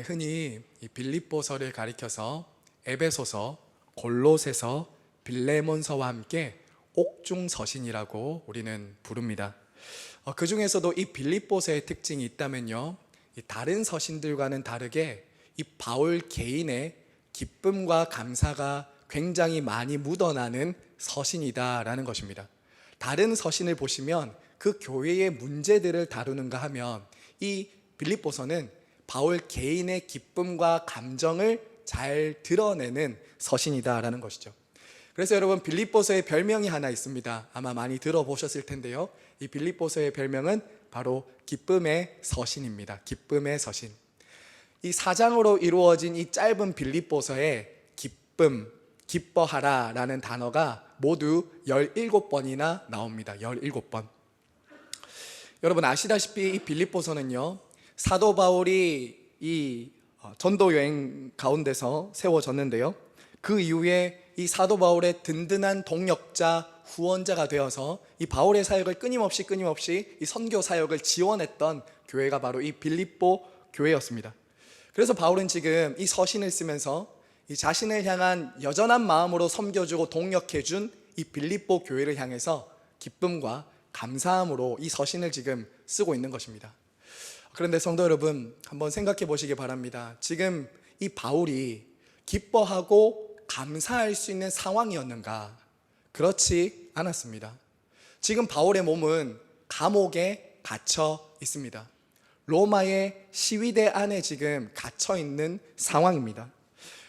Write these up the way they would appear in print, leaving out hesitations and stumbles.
흔히 이 빌립보서를 가리켜서 에베소서, 골로새서, 빌레몬서와 함께 옥중서신이라고 우리는 부릅니다. 그 중에서도 이 빌립보서의 특징이 있다면요, 이 다른 서신들과는 다르게 이 바울 개인의 기쁨과 감사가 굉장히 많이 묻어나는 서신이다라는 것입니다. 다른 서신을 보시면 그 교회의 문제들을 다루는가 하면 이 빌립보서는 바울 개인의 기쁨과 감정을 잘 드러내는 서신이다라는 것이죠. 그래서 여러분, 빌립보서의 별명이 하나 있습니다. 아마 많이 들어보셨을 텐데요, 이 빌립보서의 별명은 바로 기쁨의 서신입니다. 기쁨의 서신. 이 4장으로 이루어진 이 짧은 빌립보서에 기쁨, 기뻐하라 라는 단어가 모두 17번이나 나옵니다. 17번. 여러분 아시다시피 이 빌립보서는요, 사도 바울이 이 전도 여행 가운데서 세워졌는데요, 그 이후에 이 사도 바울의 든든한 동력자, 후원자가 되어서 이 바울의 사역을 끊임없이 이 선교 사역을 지원했던 교회가 바로 이 빌립보 교회였습니다. 그래서 바울은 지금 이 서신을 쓰면서 이 자신을 향한 여전한 마음으로 섬겨주고 동력해준 이 빌립보 교회를 향해서 기쁨과 감사함으로 이 서신을 지금 쓰고 있는 것입니다. 그런데 성도 여러분, 한번 생각해 보시기 바랍니다. 지금 이 바울이 기뻐하고 감사할 수 있는 상황이었는가? 그렇지 않았습니다. 지금 바울의 몸은 감옥에 갇혀 있습니다. 로마의 시위대 안에 지금 갇혀 있는 상황입니다.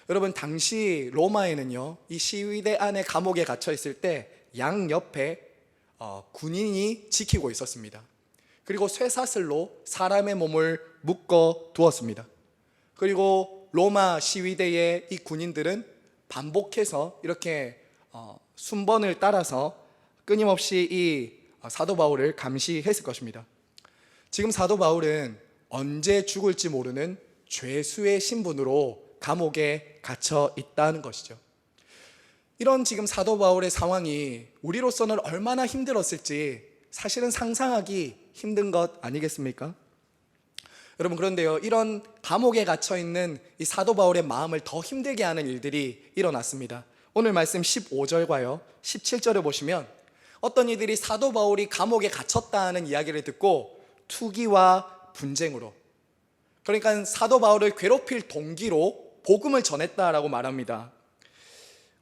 여러분, 당시 로마에는요, 이 시위대 안에 감옥에 갇혀 있을 때 양옆에 군인이 지키고 있었습니다. 그리고 쇠사슬로 사람의 몸을 묶어 두었습니다. 그리고 로마 시위대의 이 군인들은 반복해서 이렇게 순번을 따라서 끊임없이 이 사도 바울을 감시했을 것입니다. 지금 사도 바울은 언제 죽을지 모르는 죄수의 신분으로 감옥에 갇혀 있다는 것이죠. 이런 지금 사도 바울의 상황이 우리로서는 얼마나 힘들었을지 사실은 상상하기 힘든 것 아니겠습니까? 여러분, 그런데요, 이런 감옥에 갇혀 있는 이 사도 바울의 마음을 더 힘들게 하는 일들이 일어났습니다. 오늘 말씀 15절과요 17절을 보시면 어떤 이들이 사도 바울이 감옥에 갇혔다는 이야기를 듣고 투기와 분쟁으로, 그러니까 사도 바울을 괴롭힐 동기로 복음을 전했다라고 말합니다.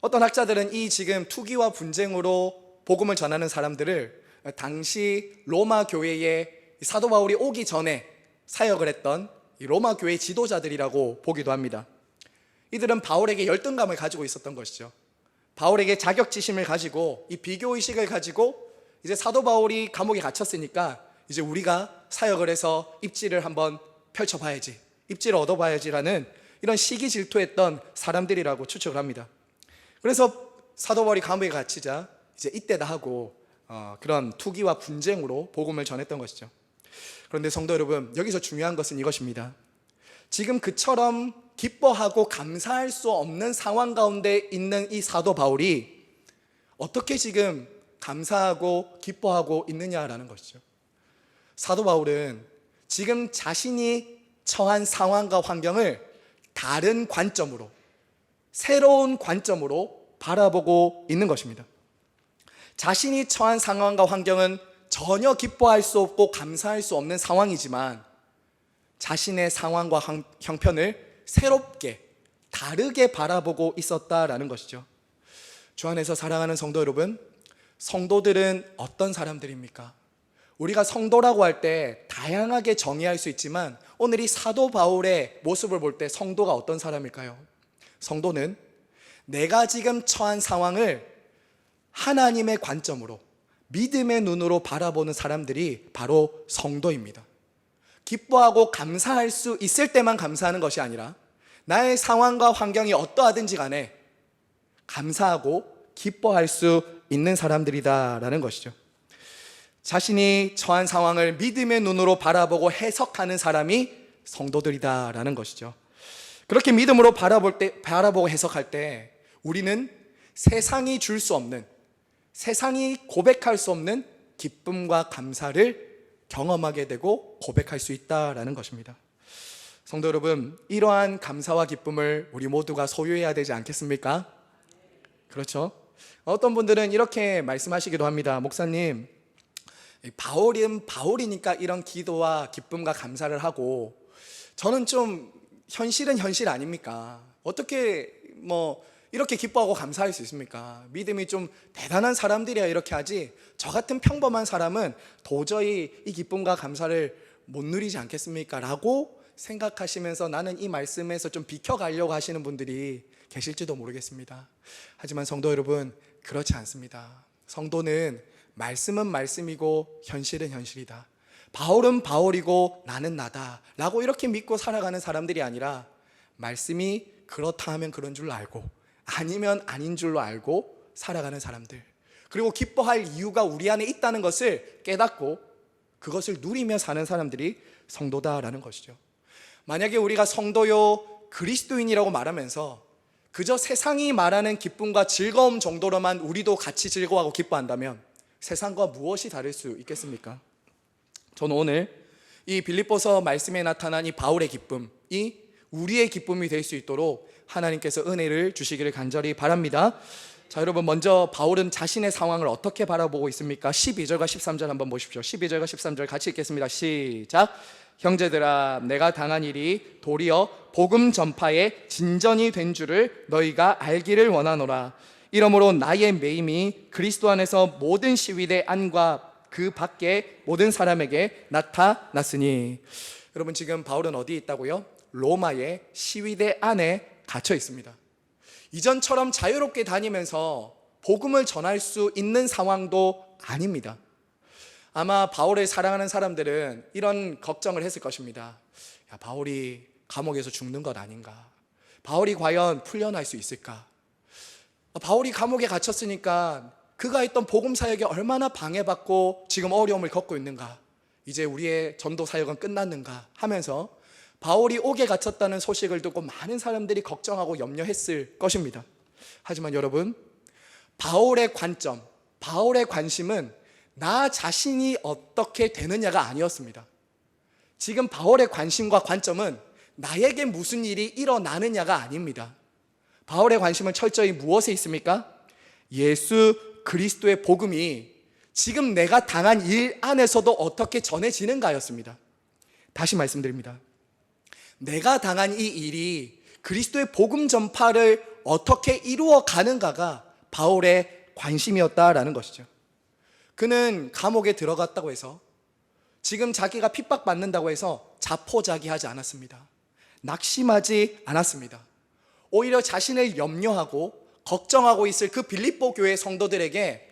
어떤 학자들은 이 지금 투기와 분쟁으로 복음을 전하는 사람들을 당시 로마 교회에 사도 바울이 오기 전에 사역을 했던 이 로마 교회 지도자들이라고 보기도 합니다. 이들은 바울에게 열등감을 가지고 있었던 것이죠. 바울에게 자격지심을 가지고 이 비교의식을 가지고 이제 사도 바울이 감옥에 갇혔으니까 이제 우리가 사역을 해서 입지를 한번 펼쳐봐야지, 입지를 얻어봐야지라는 이런 시기 질투했던 사람들이라고 추측을 합니다. 그래서 사도 바울이 감옥에 갇히자 이제 이때다 하고 그런 투기와 분쟁으로 복음을 전했던 것이죠. 그런데 성도 여러분, 여기서 중요한 것은 이것입니다. 지금 그처럼 기뻐하고 감사할 수 없는 상황 가운데 있는 이 사도 바울이 어떻게 지금 감사하고 기뻐하고 있느냐라는 것이죠. 사도 바울은 지금 자신이 처한 상황과 환경을 다른 관점으로, 새로운 관점으로 바라보고 있는 것입니다. 자신이 처한 상황과 환경은 전혀 기뻐할 수 없고 감사할 수 없는 상황이지만 자신의 상황과 형편을 새롭게 다르게 바라보고 있었다라는 것이죠. 주 안에서 사랑하는 성도 여러분, 성도들은 어떤 사람들입니까? 우리가 성도라고 할 때 다양하게 정의할 수 있지만 오늘 이 사도 바울의 모습을 볼 때 성도가 어떤 사람일까요? 성도는 내가 지금 처한 상황을 하나님의 관점으로, 믿음의 눈으로 바라보는 사람들이 바로 성도입니다. 기뻐하고 감사할 수 있을 때만 감사하는 것이 아니라 나의 상황과 환경이 어떠하든지 간에 감사하고 기뻐할 수 있는 사람들이다라는 것이죠. 자신이 처한 상황을 믿음의 눈으로 바라보고 해석하는 사람이 성도들이다라는 것이죠. 그렇게 믿음으로 바라보고 해석할 때 우리는 세상이 줄 수 없는, 세상이 고백할 수 없는 기쁨과 감사를 경험하게 되고 고백할 수 있다라는 것입니다. 성도 여러분, 이러한 감사와 기쁨을 우리 모두가 소유해야 되지 않겠습니까? 그렇죠? 어떤 분들은 이렇게 말씀하시기도 합니다. 목사님, 바울은 바울이니까 이런 기도와 기쁨과 감사를 하고, 저는 좀 현실은 현실 아닙니까? 어떻게 이렇게 기뻐하고 감사할 수 있습니까? 믿음이 좀 대단한 사람들이야 이렇게 하지, 저 같은 평범한 사람은 도저히 이 기쁨과 감사를 못 누리지 않겠습니까? 라고 생각하시면서 나는 이 말씀에서 좀 비켜가려고 하시는 분들이 계실지도 모르겠습니다. 하지만 성도 여러분, 그렇지 않습니다. 성도는 말씀은 말씀이고 현실은 현실이다. 바울은 바울이고 나는 나다 라고 이렇게 믿고 살아가는 사람들이 아니라, 말씀이 그렇다 하면 그런 줄로 알고 아니면 아닌 줄로 알고 살아가는 사람들, 그리고 기뻐할 이유가 우리 안에 있다는 것을 깨닫고 그것을 누리며 사는 사람들이 성도다라는 것이죠. 만약에 우리가 성도요 그리스도인이라고 말하면서 그저 세상이 말하는 기쁨과 즐거움 정도로만 우리도 같이 즐거워하고 기뻐한다면 세상과 무엇이 다를 수 있겠습니까? 저는 오늘 이 빌립보서 말씀에 나타난 이 바울의 기쁨이 우리의 기쁨이 될 수 있도록 하나님께서 은혜를 주시기를 간절히 바랍니다. 자, 여러분, 먼저 바울은 자신의 상황을 어떻게 바라보고 있습니까? 12절과 13절 한번 보십시오. 12절과 13절 같이 읽겠습니다. 시작. 형제들아, 내가 당한 일이 도리어 복음 전파의 진전이 된 줄을 너희가 알기를 원하노라. 이러므로 나의 매임이 그리스도 안에서 모든 시위대 안과 그 밖에 모든 사람에게 나타났으니. 여러분, 지금 바울은 어디에 있다고요? 로마의 시위대 안에 갇혀 있습니다. 이전처럼 자유롭게 다니면서 복음을 전할 수 있는 상황도 아닙니다. 아마 바울을 사랑하는 사람들은 이런 걱정을 했을 것입니다. 야, 바울이 감옥에서 죽는 것 아닌가? 바울이 과연 풀려날 수 있을까? 바울이 감옥에 갇혔으니까 그가 했던 복음 사역에 얼마나 방해받고 지금 어려움을 겪고 있는가? 이제 우리의 전도 사역은 끝났는가? 하면서 바울이 옥에 갇혔다는 소식을 듣고 많은 사람들이 걱정하고 염려했을 것입니다. 하지만 여러분, 바울의 관점, 바울의 관심은 나 자신이 어떻게 되느냐가 아니었습니다. 지금 바울의 관심과 관점은 나에게 무슨 일이 일어나느냐가 아닙니다. 바울의 관심은 철저히 무엇에 있습니까? 예수 그리스도의 복음이 지금 내가 당한 일 안에서도 어떻게 전해지는가였습니다. 다시 말씀드립니다. 내가 당한 이 일이 그리스도의 복음 전파를 어떻게 이루어 가는가가 바울의 관심이었다라는 것이죠. 그는 감옥에 들어갔다고 해서, 지금 자기가 핍박받는다고 해서 자포자기하지 않았습니다. 낙심하지 않았습니다. 오히려 자신을 염려하고 걱정하고 있을 그 빌립보 교회 성도들에게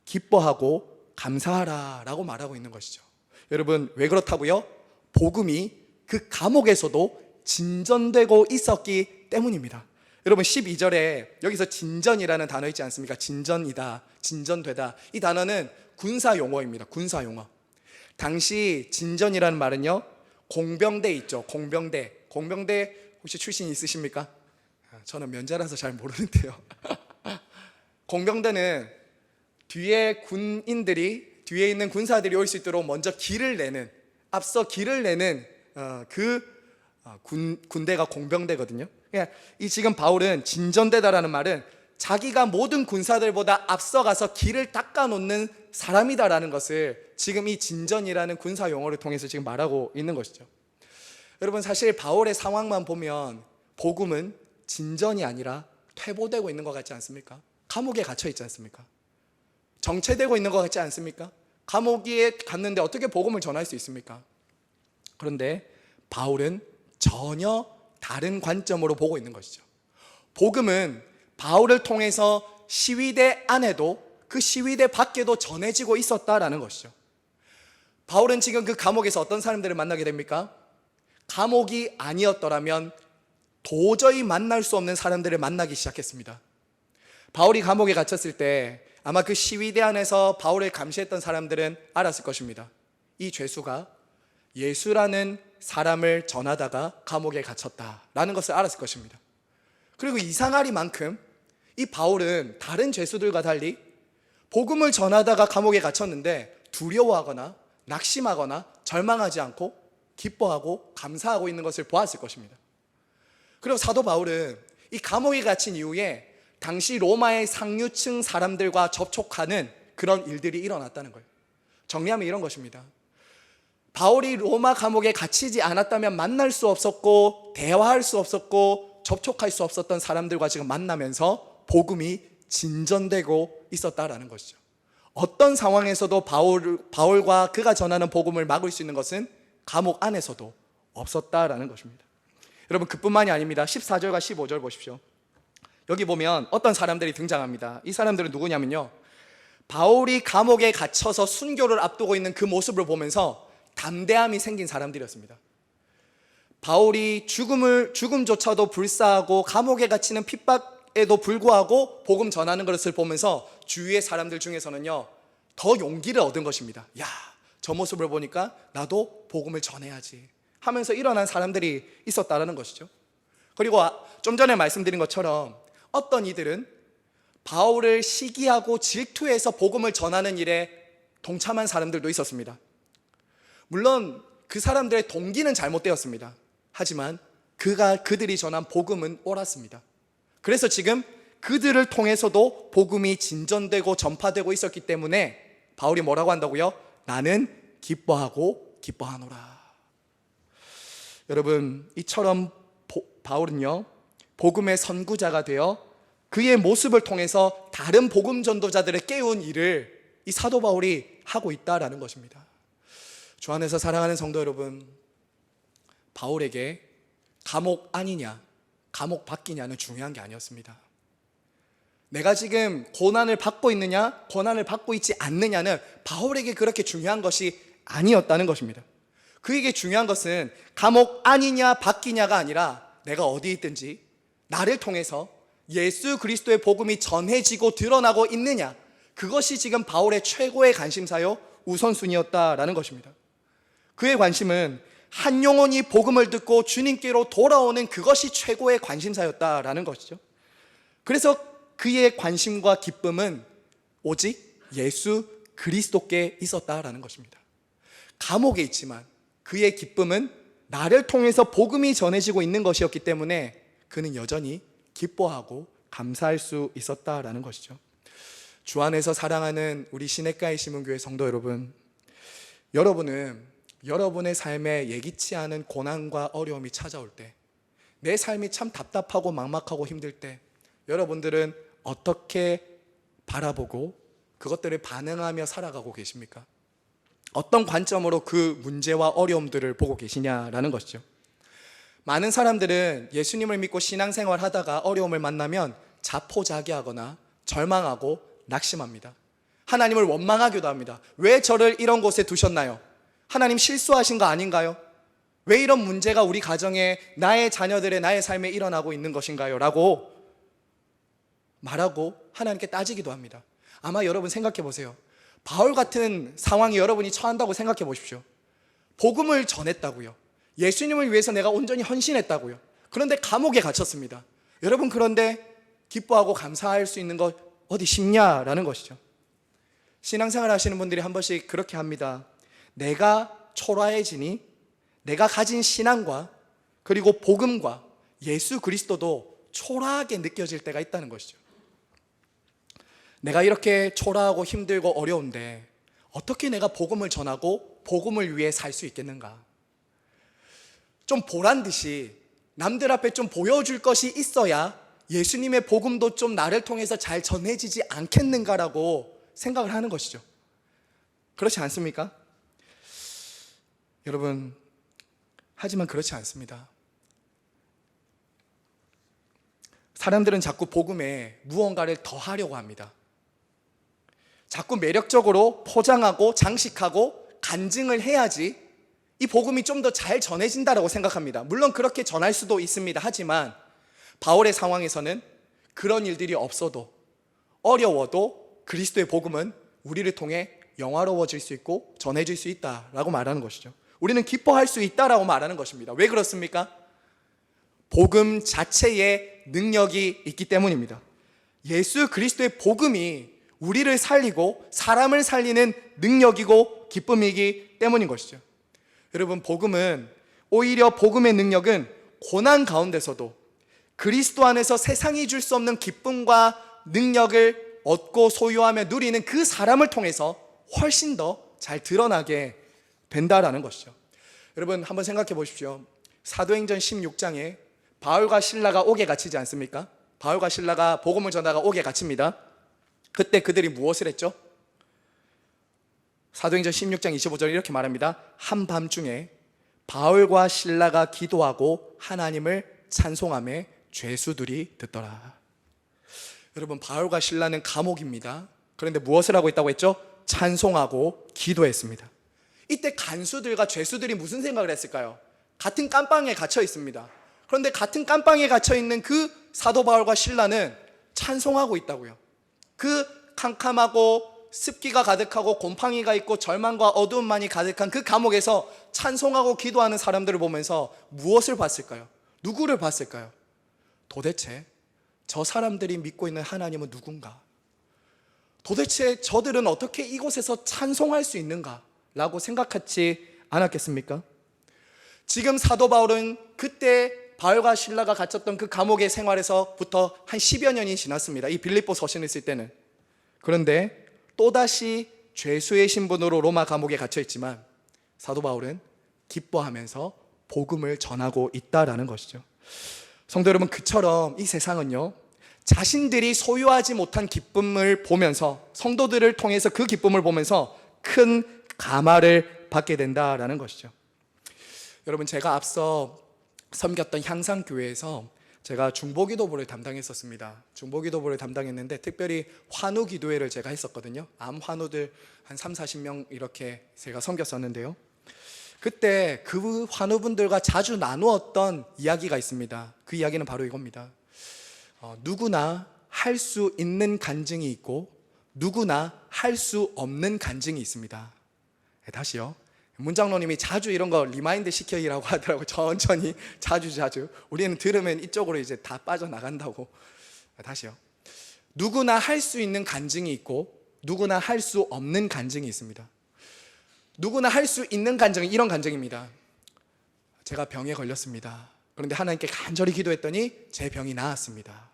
기뻐하고 감사하라 라고 말하고 있는 것이죠. 여러분, 왜 그렇다고요? 복음이 그 감옥에서도 진전되고 있었기 때문입니다. 여러분, 12절에 여기서 진전이라는 단어 있지 않습니까? 진전이다, 진전되다. 이 단어는 군사 용어입니다. 군사 용어. 당시 진전이라는 말은요, 공병대 있죠. 공병대. 공병대 혹시 출신 있으십니까? 저는 면제라서 잘 모르는데요. 공병대는 뒤에 있는 군사들이 올 수 있도록 먼저 길을 내는, 앞서 길을 내는 군대가 공병대거든요. 이 지금 바울은 진전되다라는 말은 자기가 모든 군사들보다 앞서가서 길을 닦아놓는 사람이다라는 것을 지금 이 진전이라는 군사 용어를 통해서 지금 말하고 있는 것이죠. 여러분, 사실 바울의 상황만 보면 복음은 진전이 아니라 퇴보되고 있는 것 같지 않습니까? 감옥에 갇혀 있지 않습니까? 정체되고 있는 것 같지 않습니까? 감옥에 갔는데 어떻게 복음을 전할 수 있습니까? 그런데 바울은 전혀 다른 관점으로 보고 있는 것이죠. 복음은 바울을 통해서 시위대 안에도 그 시위대 밖에도 전해지고 있었다라는 것이죠. 바울은 지금 그 감옥에서 어떤 사람들을 만나게 됩니까? 감옥이 아니었더라면 도저히 만날 수 없는 사람들을 만나기 시작했습니다. 바울이 감옥에 갇혔을 때 아마 그 시위대 안에서 바울을 감시했던 사람들은 알았을 것입니다. 이 죄수가 예수라는 사람을 전하다가 감옥에 갇혔다라는 것을 알았을 것입니다. 그리고 이상하리만큼 이 바울은 다른 죄수들과 달리 복음을 전하다가 감옥에 갇혔는데 두려워하거나 낙심하거나 절망하지 않고 기뻐하고 감사하고 있는 것을 보았을 것입니다. 그리고 사도 바울은 이 감옥에 갇힌 이후에 당시 로마의 상류층 사람들과 접촉하는 그런 일들이 일어났다는 거예요. 정리하면 이런 것입니다. 바울이 로마 감옥에 갇히지 않았다면 만날 수 없었고 대화할 수 없었고 접촉할 수 없었던 사람들과 지금 만나면서 복음이 진전되고 있었다라는 것이죠. 어떤 상황에서도 바울과 그가 전하는 복음을 막을 수 있는 것은 감옥 안에서도 없었다라는 것입니다. 여러분, 그뿐만이 아닙니다. 14절과 15절 보십시오. 여기 보면 어떤 사람들이 등장합니다. 이 사람들은 누구냐면요, 바울이 감옥에 갇혀서 순교를 앞두고 있는 그 모습을 보면서 담대함이 생긴 사람들이었습니다. 바울이 죽음조차도 불사하고 감옥에 갇히는 핍박에도 불구하고 복음 전하는 것을 보면서 주위의 사람들 중에서는요, 더 용기를 얻은 것입니다. 야, 저 모습을 보니까 나도 복음을 전해야지 하면서 일어난 사람들이 있었다는 것이죠. 그리고 좀 전에 말씀드린 것처럼 어떤 이들은 바울을 시기하고 질투해서 복음을 전하는 일에 동참한 사람들도 있었습니다. 물론 그 사람들의 동기는 잘못되었습니다. 하지만 그들이 전한 복음은 옳았습니다. 그래서 지금 그들을 통해서도 복음이 진전되고 전파되고 있었기 때문에 바울이 뭐라고 한다고요? 나는 기뻐하고 기뻐하노라. 여러분, 이처럼 바울은요, 복음의 선구자가 되어 그의 모습을 통해서 다른 복음 전도자들을 깨운 일을 이 사도 바울이 하고 있다라는 것입니다. 주 안에서 사랑하는 성도 여러분, 바울에게 감옥 안이냐 감옥 밖이냐는 중요한 게 아니었습니다. 내가 지금 고난을 받고 있느냐 고난을 받고 있지 않느냐는 바울에게 그렇게 중요한 것이 아니었다는 것입니다. 그에게 중요한 것은 감옥 안이냐 밖이냐가 아니라 내가 어디 있든지 나를 통해서 예수 그리스도의 복음이 전해지고 드러나고 있느냐, 그것이 지금 바울의 최고의 관심사요 우선순위였다라는 것입니다. 그의 관심은 한 영혼이 복음을 듣고 주님께로 돌아오는 그것이 최고의 관심사였다라는 것이죠. 그래서 그의 관심과 기쁨은 오직 예수 그리스도께 있었다라는 것입니다. 감옥에 있지만 그의 기쁨은 나를 통해서 복음이 전해지고 있는 것이었기 때문에 그는 여전히 기뻐하고 감사할 수 있었다라는 것이죠. 주 안에서 사랑하는 우리 시냇가의 시문교회 성도 여러분, 여러분은 여러분의 삶에 예기치 않은 고난과 어려움이 찾아올 때, 내 삶이 참 답답하고 막막하고 힘들 때 여러분들은 어떻게 바라보고 그것들을 반응하며 살아가고 계십니까? 어떤 관점으로 그 문제와 어려움들을 보고 계시냐라는 것이죠. 많은 사람들은 예수님을 믿고 신앙생활 하다가 어려움을 만나면 자포자기하거나 절망하고 낙심합니다. 하나님을 원망하기도 합니다. 왜 저를 이런 곳에 두셨나요? 하나님 실수하신 거 아닌가요? 왜 이런 문제가 우리 가정에, 나의 자녀들의, 나의 삶에 일어나고 있는 것인가요? 라고 말하고 하나님께 따지기도 합니다. 아마 여러분 생각해 보세요. 바울 같은 상황에 여러분이 처한다고 생각해 보십시오. 복음을 전했다고요. 예수님을 위해서 내가 온전히 헌신했다고요. 그런데 감옥에 갇혔습니다. 여러분, 그런데 기뻐하고 감사할 수 있는 것 어디 쉽냐라는 것이죠. 신앙생활 하시는 분들이 한 번씩 그렇게 합니다. 내가 초라해지니 내가 가진 신앙과 그리고 복음과 예수 그리스도도 초라하게 느껴질 때가 있다는 것이죠. 내가 이렇게 초라하고 힘들고 어려운데 어떻게 내가 복음을 전하고 복음을 위해 살 수 있겠는가? 좀 보란 듯이 남들 앞에 좀 보여줄 것이 있어야 예수님의 복음도 좀 나를 통해서 잘 전해지지 않겠는가라고 생각을 하는 것이죠. 그렇지 않습니까? 여러분, 하지만 그렇지 않습니다. 사람들은 자꾸 복음에 무언가를 더하려고 합니다. 자꾸 매력적으로 포장하고 장식하고 간증을 해야지 이 복음이 좀 더 잘 전해진다라고 생각합니다. 물론 그렇게 전할 수도 있습니다. 하지만 바울의 상황에서는 그런 일들이 없어도, 어려워도 그리스도의 복음은 우리를 통해 영화로워질 수 있고 전해질 수 있다라고 말하는 것이죠. 우리는 기뻐할 수 있다라고 말하는 것입니다. 왜 그렇습니까? 복음 자체에 능력이 있기 때문입니다. 예수 그리스도의 복음이 우리를 살리고 사람을 살리는 능력이고 기쁨이기 때문인 것이죠. 여러분, 오히려 복음의 능력은 고난 가운데서도 그리스도 안에서 세상이 줄 수 없는 기쁨과 능력을 얻고 소유하며 누리는 그 사람을 통해서 훨씬 더 잘 드러나게 된다라는 것이죠. 여러분, 한번 생각해 보십시오. 사도행전 16장에 바울과 실라가 옥에 갇히지 않습니까? 바울과 실라가 복음을 전하다가 옥에 갇힙니다. 그때 그들이 무엇을 했죠? 사도행전 16장 25절에 이렇게 말합니다. 한밤중에 바울과 실라가 기도하고 하나님을 찬송하며 죄수들이 듣더라. 여러분, 바울과 실라는 감옥입니다. 그런데 무엇을 하고 있다고 했죠? 찬송하고 기도했습니다. 이때 간수들과 죄수들이 무슨 생각을 했을까요? 같은 깜방에 갇혀 있습니다. 그런데 같은 깜방에 갇혀 있는 그 사도 바울과 실라는 찬송하고 있다고요. 그 캄캄하고 습기가 가득하고 곰팡이가 있고 절망과 어두움만이 가득한 그 감옥에서 찬송하고 기도하는 사람들을 보면서 무엇을 봤을까요? 누구를 봤을까요? 도대체 저 사람들이 믿고 있는 하나님은 누군가? 도대체 저들은 어떻게 이곳에서 찬송할 수 있는가? 라고 생각하지 않았겠습니까? 지금 사도 바울은 그때 바울과 실라가 갇혔던 그 감옥의 생활에서부터 한 10여 년이 지났습니다. 이 빌립보 서신을 쓸 때는. 그런데 또다시 죄수의 신분으로 로마 감옥에 갇혀 있지만 사도 바울은 기뻐하면서 복음을 전하고 있다라는 것이죠. 성도 여러분, 그처럼 이 세상은요, 자신들이 소유하지 못한 기쁨을 보면서, 성도들을 통해서 그 기쁨을 보면서 큰 감화를 받게 된다라는 것이죠. 여러분, 제가 앞서 섬겼던 향상교회에서 제가 중보기도부를 담당했었습니다. 중보기도부를 담당했는데 특별히 환우기도회를 제가 했었거든요. 암 환우들 한 30-40명 이렇게 제가 섬겼었는데요. 그때 그 환우분들과 자주 나누었던 이야기가 있습니다. 그 이야기는 바로 이겁니다. 누구나 할 수 있는 간증이 있고 누구나 할 수 없는 간증이 있습니다. 다시요. 문장로님이 자주 이런 거 리마인드 시켜이라고 하더라고요. 천천히 자주 우리는 들으면 이쪽으로 이제 다 빠져나간다고. 다시요. 누구나 할 수 있는 간증이 있고 누구나 할 수 없는 간증이 있습니다. 누구나 할 수 있는 간증은 이런 간증입니다. 제가 병에 걸렸습니다. 그런데 하나님께 간절히 기도했더니 제 병이 나았습니다.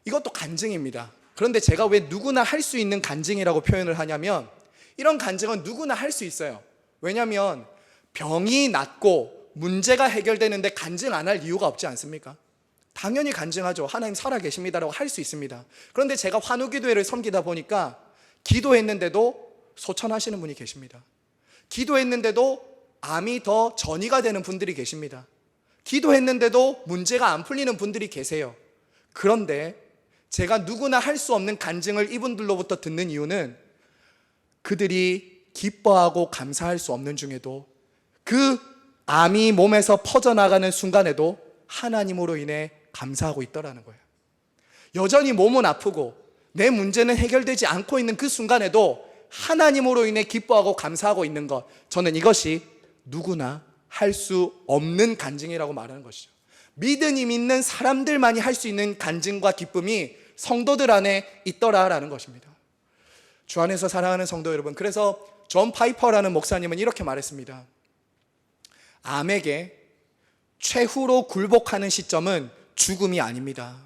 이것도 간증입니다. 그런데 제가 왜 누구나 할 수 있는 간증이라고 표현을 하냐면, 이런 간증은 누구나 할 수 있어요. 왜냐하면 병이 낫고 문제가 해결되는데 간증 안 할 이유가 없지 않습니까? 당연히 간증하죠. 하나님 살아계십니다라고 할 수 있습니다. 그런데 제가 환우기도회를 섬기다 보니까 기도했는데도 소천하시는 분이 계십니다. 기도했는데도 암이 더 전이가 되는 분들이 계십니다. 기도했는데도 문제가 안 풀리는 분들이 계세요. 그런데 제가 누구나 할 수 없는 간증을 이분들로부터 듣는 이유는 그들이 기뻐하고 감사할 수 없는 중에도 그 암이 몸에서 퍼져나가는 순간에도 하나님으로 인해 감사하고 있더라는 거예요. 여전히 몸은 아프고 내 문제는 해결되지 않고 있는 그 순간에도 하나님으로 인해 기뻐하고 감사하고 있는 것, 저는 이것이 누구나 할 수 없는 간증이라고 말하는 것이죠. 믿음이 있는 사람들만이 할 수 있는 간증과 기쁨이 성도들 안에 있더라라는 것입니다. 주 안에서 사랑하는 성도 여러분, 그래서 존 파이퍼라는 목사님은 이렇게 말했습니다. 암에게 최후로 굴복하는 시점은 죽음이 아닙니다.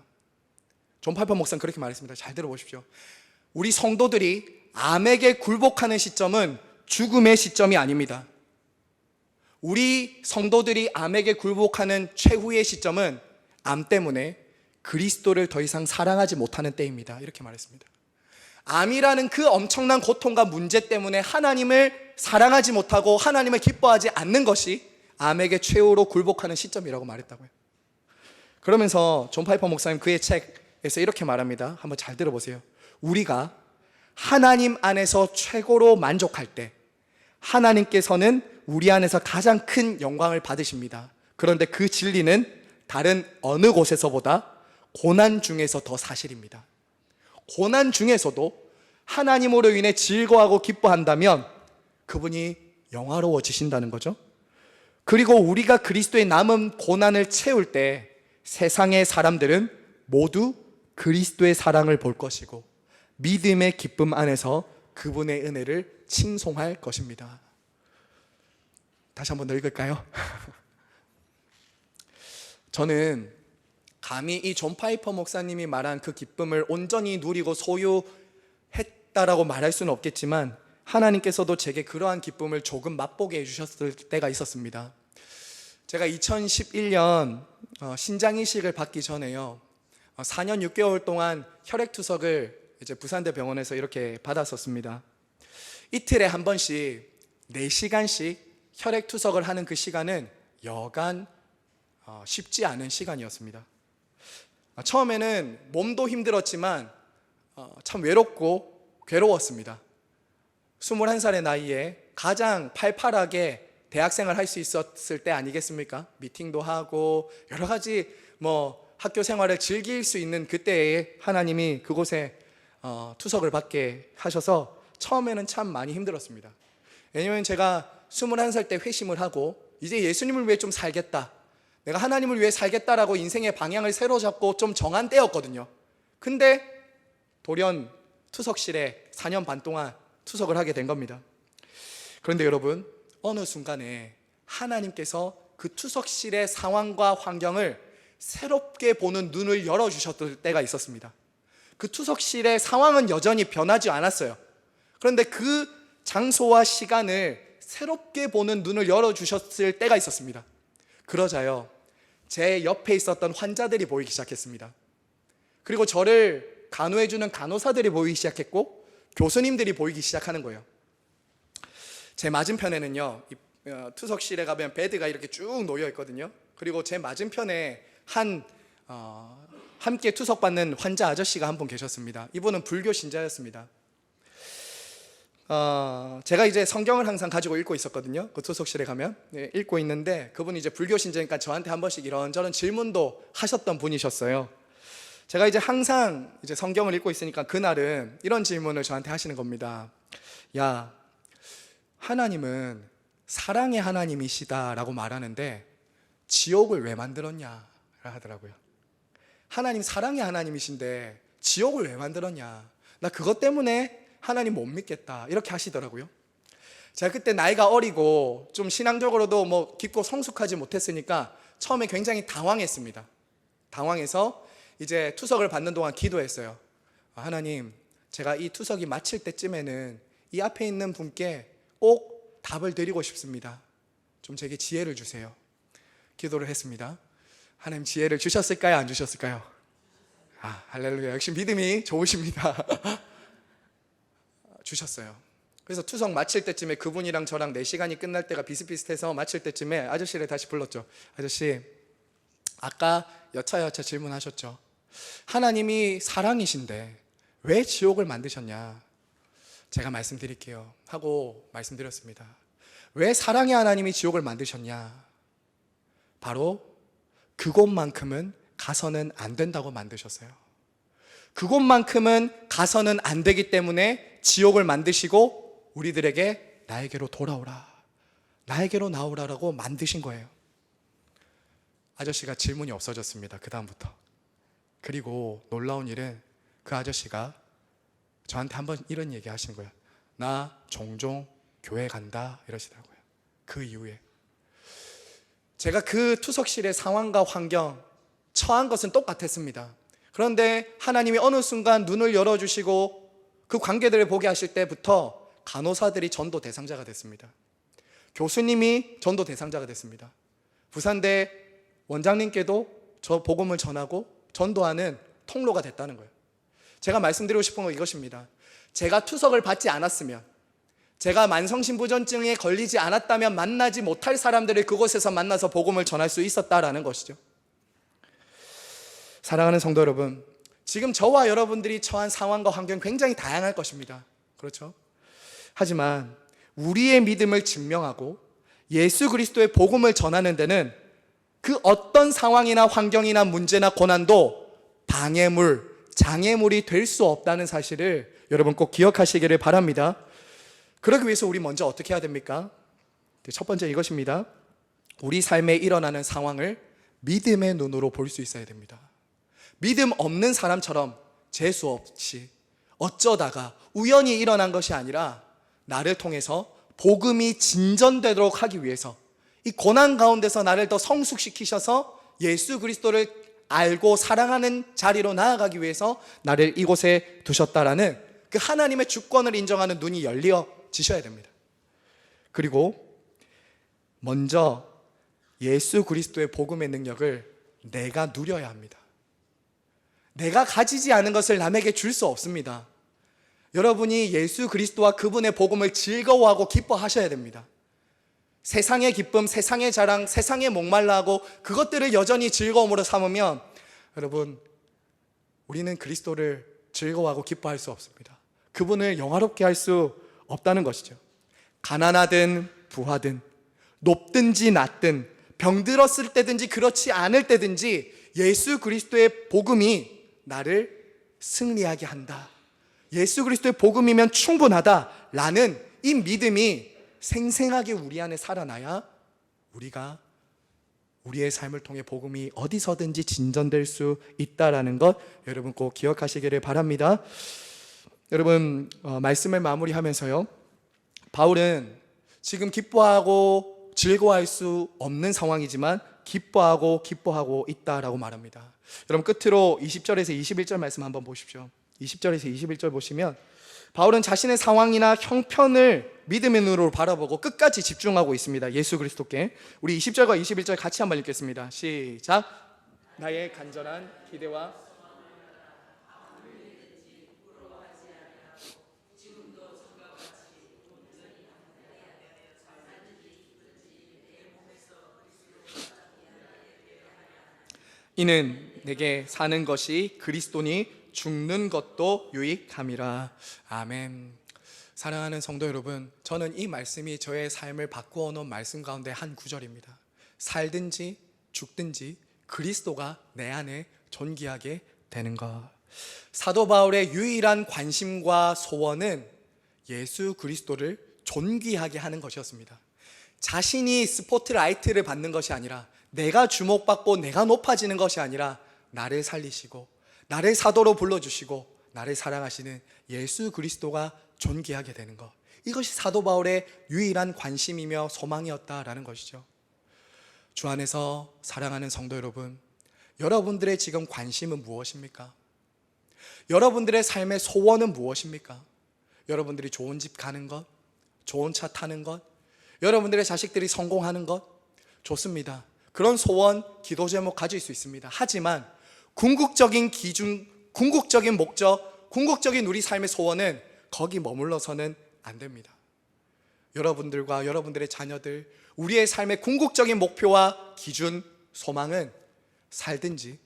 존 파이퍼 목사는 그렇게 말했습니다. 잘 들어보십시오. 우리 성도들이 암에게 굴복하는 시점은 죽음의 시점이 아닙니다. 우리 성도들이 암에게 굴복하는 최후의 시점은 암 때문에 그리스도를 더 이상 사랑하지 못하는 때입니다. 이렇게 말했습니다. 암이라는 그 엄청난 고통과 문제 때문에 하나님을 사랑하지 못하고 하나님을 기뻐하지 않는 것이 암에게 최후로 굴복하는 시점이라고 말했다고요. 그러면서 존 파이퍼 목사님 그의 책에서 이렇게 말합니다. 한번 잘 들어보세요. 우리가 하나님 안에서 최고로 만족할 때 하나님께서는 우리 안에서 가장 큰 영광을 받으십니다. 그런데 그 진리는 다른 어느 곳에서보다 고난 중에서 더 사실입니다. 고난 중에서도 하나님으로 인해 즐거워하고 기뻐한다면 그분이 영화로워지신다는 거죠. 그리고 우리가 그리스도의 남은 고난을 채울 때 세상의 사람들은 모두 그리스도의 사랑을 볼 것이고 믿음의 기쁨 안에서 그분의 은혜를 칭송할 것입니다. 다시 한번 읽을까요? 저는 감히 이 존 파이퍼 목사님이 말한 그 기쁨을 온전히 누리고 소유했다라고 말할 수는 없겠지만 하나님께서도 제게 그러한 기쁨을 조금 맛보게 해주셨을 때가 있었습니다. 제가 2011년 신장이식을 받기 전에요, 4년 6개월 동안 혈액투석을 이제 부산대 병원에서 이렇게 받았었습니다. 이틀에 한 번씩 4시간씩 혈액투석을 하는 그 시간은 여간 쉽지 않은 시간이었습니다. 처음에는 몸도 힘들었지만 참 외롭고 괴로웠습니다. 21살의 나이에 가장 팔팔하게 대학생활 할 수 있었을 때 아니겠습니까? 미팅도 하고 여러 가지 학교 생활을 즐길 수 있는 그때에 하나님이 그곳에 투석을 받게 하셔서 처음에는 참 많이 힘들었습니다. 왜냐하면 제가 21살 때 회심을 하고 이제 예수님을 위해 좀 살겠다, 내가 하나님을 위해 살겠다라고 인생의 방향을 새로 잡고 좀 정한 때였거든요. 근데 돌연 투석실에 4년 반 동안 투석을 하게 된 겁니다. 그런데 여러분, 어느 순간에 하나님께서 그 투석실의 상황과 환경을 새롭게 보는 눈을 열어주셨을 때가 있었습니다. 그 투석실의 상황은 여전히 변하지 않았어요. 그런데 그 장소와 시간을 새롭게 보는 눈을 열어주셨을 때가 있었습니다. 그러자요, 제 옆에 있었던 환자들이 보이기 시작했습니다. 그리고 저를 간호해주는 간호사들이 보이기 시작했고 교수님들이 보이기 시작하는 거예요. 제 맞은편에는요, 투석실에 가면 베드가 이렇게 쭉 놓여 있거든요. 그리고 제 맞은편에 함께 투석받는 환자 아저씨가 한 분 계셨습니다. 이분은 불교 신자였습니다. 제가 이제 성경을 항상 가지고 읽고 있었거든요. 그 투석실에 가면 읽고 있는데 그분이 이제 불교 신자니까 저한테 한 번씩 이런저런 질문도 하셨던 분이셨어요. 제가 이제 항상 이제 성경을 읽고 있으니까 그날은 이런 질문을 저한테 하시는 겁니다. 야, 하나님은 사랑의 하나님이시다라고 말하는데 지옥을 왜 만들었냐 하더라고요. 하나님 사랑의 하나님이신데 지옥을 왜 만들었냐, 나 그것 때문에 하나님 못 믿겠다, 이렇게 하시더라고요. 제가 그때 나이가 어리고 좀 신앙적으로도 깊고 성숙하지 못했으니까 처음에 굉장히 당황했습니다. 당황해서 이제 투석을 받는 동안 기도했어요. 하나님, 제가 이 투석이 마칠 때쯤에는 이 앞에 있는 분께 꼭 답을 드리고 싶습니다. 좀 제게 지혜를 주세요. 기도를 했습니다. 하나님 지혜를 주셨을까요? 안 주셨을까요? 할렐루야, 역시 믿음이 좋으십니다. 주셨어요. 그래서 투석 마칠 때쯤에 그분이랑 저랑 4시간이 끝날 때가 비슷비슷해서 마칠 때쯤에 아저씨를 다시 불렀죠. 아저씨, 아까 여차여차 질문하셨죠. 하나님이 사랑이신데 왜 지옥을 만드셨냐? 제가 말씀드릴게요 하고 말씀드렸습니다. 왜 사랑의 하나님이 지옥을 만드셨냐? 바로 그곳만큼은 가서는 안 된다고 만드셨어요. 그곳만큼은 가서는 안 되기 때문에 지옥을 만드시고 우리들에게 나에게로 돌아오라, 나에게로 나오라라고 만드신 거예요. 아저씨가 질문이 없어졌습니다. 그 다음부터. 그리고 놀라운 일은 그 아저씨가 저한테 한번 이런 얘기 하신 거예요. 나 종종 교회 간다, 이러시더라고요. 그 이후에 제가 그 투석실의 상황과 환경 처한 것은 똑같았습니다. 그런데 하나님이 어느 순간 눈을 열어주시고 그 관계들을 보게 하실 때부터 간호사들이 전도 대상자가 됐습니다. 교수님이 전도 대상자가 됐습니다. 부산대 원장님께도 저 복음을 전하고 전도하는 통로가 됐다는 거예요. 제가 말씀드리고 싶은 건 이것입니다. 제가 투석을 받지 않았으면, 제가 만성신부전증에 걸리지 않았다면 만나지 못할 사람들을 그곳에서 만나서 복음을 전할 수 있었다라는 것이죠. 사랑하는 성도 여러분, 지금 저와 여러분들이 처한 상황과 환경 굉장히 다양할 것입니다. 그렇죠? 하지만 우리의 믿음을 증명하고 예수 그리스도의 복음을 전하는 데는 그 어떤 상황이나 환경이나 문제나 고난도 방해물, 장애물이 될 수 없다는 사실을 여러분 꼭 기억하시기를 바랍니다. 그러기 위해서 우리 먼저 어떻게 해야 됩니까? 첫 번째 이것입니다. 우리 삶에 일어나는 상황을 믿음의 눈으로 볼 수 있어야 됩니다. 믿음 없는 사람처럼 재수 없이 어쩌다가 우연히 일어난 것이 아니라 나를 통해서 복음이 진전되도록 하기 위해서 이 고난 가운데서 나를 더 성숙시키셔서 예수 그리스도를 알고 사랑하는 자리로 나아가기 위해서 나를 이곳에 두셨다라는 그 하나님의 주권을 인정하는 눈이 열려지셔야 됩니다. 그리고 먼저 예수 그리스도의 복음의 능력을 내가 누려야 합니다. 내가 가지지 않은 것을 남에게 줄 수 없습니다. 여러분이 예수 그리스도와 그분의 복음을 즐거워하고 기뻐하셔야 됩니다. 세상의 기쁨, 세상의 자랑, 세상의 목말라하고 그것들을 여전히 즐거움으로 삼으면 여러분, 우리는 그리스도를 즐거워하고 기뻐할 수 없습니다. 그분을 영화롭게 할 수 없다는 것이죠. 가난하든 부하든 높든지 낮든 병들었을 때든지 그렇지 않을 때든지 예수 그리스도의 복음이 나를 승리하게 한다. 예수 그리스도의 복음이면 충분하다라는 이 믿음이 생생하게 우리 안에 살아나야 우리가 우리의 삶을 통해 복음이 어디서든지 진전될 수 있다라는 것 여러분 꼭 기억하시기를 바랍니다. 여러분 말씀을 마무리하면서요, 바울은 지금 기뻐하고 즐거워할 수 없는 상황이지만 기뻐하고 있다라고 말합니다. 여러분 끝으로 20절에서 21절 말씀 한번 보십시오. 20절에서 21절 보시면 바울은 자신의 상황이나 형편을 믿음의 눈으로 바라보고 끝까지 집중하고 있습니다. 예수 그리스도께. 우리 20절과 21절 같이 한번 읽겠습니다. 시작. 나의 간절한 기대와 이는 내게 사는 것이 그리스도니 죽는 것도 유익함이라. 아멘. 사랑하는 성도 여러분, 저는 이 말씀이 저의 삶을 바꾸어 놓은 말씀 가운데 한 구절입니다. 살든지 죽든지 그리스도가 내 안에 존귀하게 되는 것. 사도 바울의 유일한 관심과 소원은 예수 그리스도를 존귀하게 하는 것이었습니다. 자신이 스포트라이트를 받는 것이 아니라, 내가 주목받고 내가 높아지는 것이 아니라 나를 살리시고 나를 사도로 불러주시고 나를 사랑하시는 예수 그리스도가 존귀하게 되는 것, 이것이 사도 바울의 유일한 관심이며 소망이었다라는 것이죠. 주 안에서 사랑하는 성도 여러분, 여러분들의 지금 관심은 무엇입니까? 여러분들의 삶의 소원은 무엇입니까? 여러분들이 좋은 집 가는 것, 좋은 차 타는 것, 여러분들의 자식들이 성공하는 것, 좋습니다. 그런 소원, 기도 제목 가질 수 있습니다. 하지만 궁극적인 기준, 궁극적인 목적, 궁극적인 우리 삶의 소원은 거기 머물러서는 안 됩니다. 여러분들과 여러분들의 자녀들, 우리의 삶의 궁극적인 목표와 기준, 소망은 살든지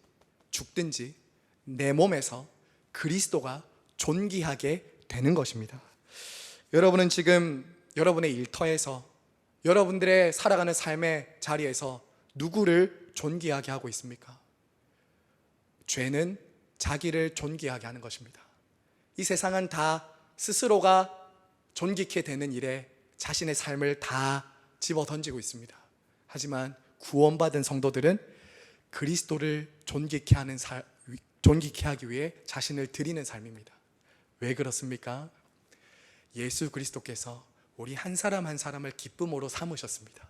죽든지 내 몸에서 그리스도가 존귀하게 되는 것입니다. 여러분은 지금 여러분의 일터에서, 여러분들의 살아가는 삶의 자리에서 누구를 존귀하게 하고 있습니까? 죄는 자기를 존귀하게 하는 것입니다. 이 세상은 다 스스로가 존귀케 되는 일에 자신의 삶을 다 집어 던지고 있습니다. 하지만 구원받은 성도들은 그리스도를 존귀케 하기 위해 자신을 드리는 삶입니다. 왜 그렇습니까? 예수 그리스도께서 우리 한 사람 한 사람을 기쁨으로 삼으셨습니다.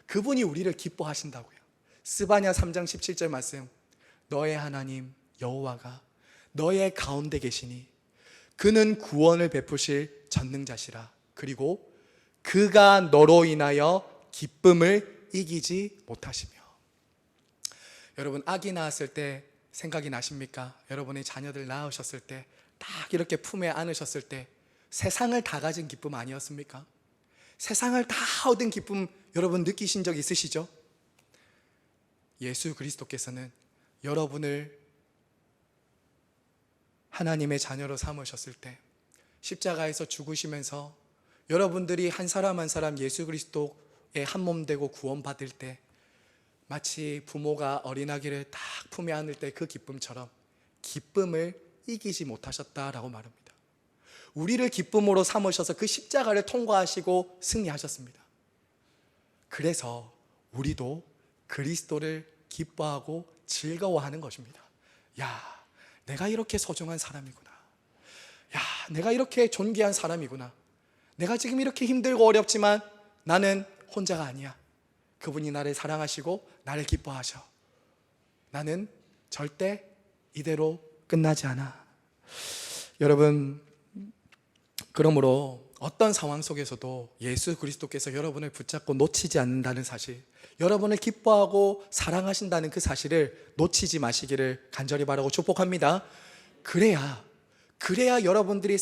그분이 우리를 기뻐하신다고요. 스바냐 3장 17절 말씀, 너의 하나님 여호와가 너의 가운데 계시니 그는 구원을 베푸실 전능자시라. 그리고 그가 너로 인하여 기쁨을 이기지 못하시며. 여러분, 아기 낳았을 때 생각이 나십니까? 여러분의 자녀들 낳으셨을 때 딱 이렇게 품에 안으셨을 때 세상을 다 가진 기쁨 아니었습니까? 세상을 다 얻은 기쁨 여러분 느끼신 적 있으시죠? 예수 그리스도께서는 여러분을 하나님의 자녀로 삼으셨을 때 십자가에서 죽으시면서 여러분들이 한 사람 한 사람 예수 그리스도의 한 몸 되고 구원받을 때 마치 부모가 어린아기를 딱 품에 안을 때 그 기쁨처럼 기쁨을 이기지 못하셨다라고 말합니다. 우리를 기쁨으로 삼으셔서 그 십자가를 통과하시고 승리하셨습니다. 그래서 우리도 그리스도를 기뻐하고 즐거워하는 것입니다. 야, 내가 이렇게 소중한 사람이구나. 야, 내가 이렇게 존귀한 사람이구나. 내가 지금 이렇게 힘들고 어렵지만 나는 혼자가 아니야. 그분이 나를 사랑하시고 나를 기뻐하셔. 나는 절대 이대로 끝나지 않아. 여러분, 그러므로 어떤 상황 속에서도 예수 그리스도께서 여러분을 붙잡고 놓치지 않는다는 사실, 여러분을 기뻐하고 사랑하신다는 그 사실을 놓치지 마시기를 간절히 바라고 축복합니다. 그래야 여러분들이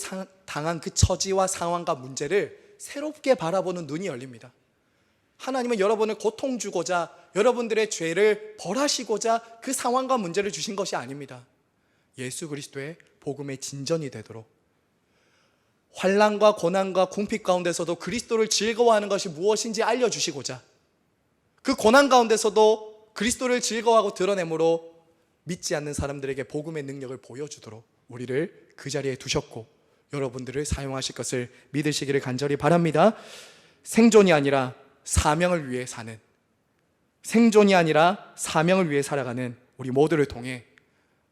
당한 그 처지와 상황과 문제를 새롭게 바라보는 눈이 열립니다. 하나님은 여러분을 고통 주고자, 여러분들의 죄를 벌하시고자 그 상황과 문제를 주신 것이 아닙니다. 예수 그리스도의 복음의 진전이 되도록, 환난과 고난과 궁핍 가운데서도 그리스도를 즐거워하는 것이 무엇인지 알려주시고자, 그 고난 가운데서도 그리스도를 즐거워하고 드러내므로 믿지 않는 사람들에게 복음의 능력을 보여주도록 우리를 그 자리에 두셨고 여러분들을 사용하실 것을 믿으시기를 간절히 바랍니다. 생존이 아니라 사명을 위해 사는, 생존이 아니라 사명을 위해 살아가는 우리 모두를 통해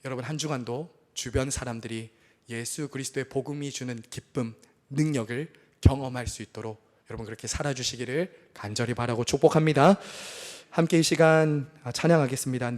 여러분 한 주간도 주변 사람들이 예수 그리스도의 복음이 주는 기쁨, 능력을 경험할 수 있도록 여러분 그렇게 살아주시기를 간절히 바라고 축복합니다. 함께 이 시간 찬양하겠습니다.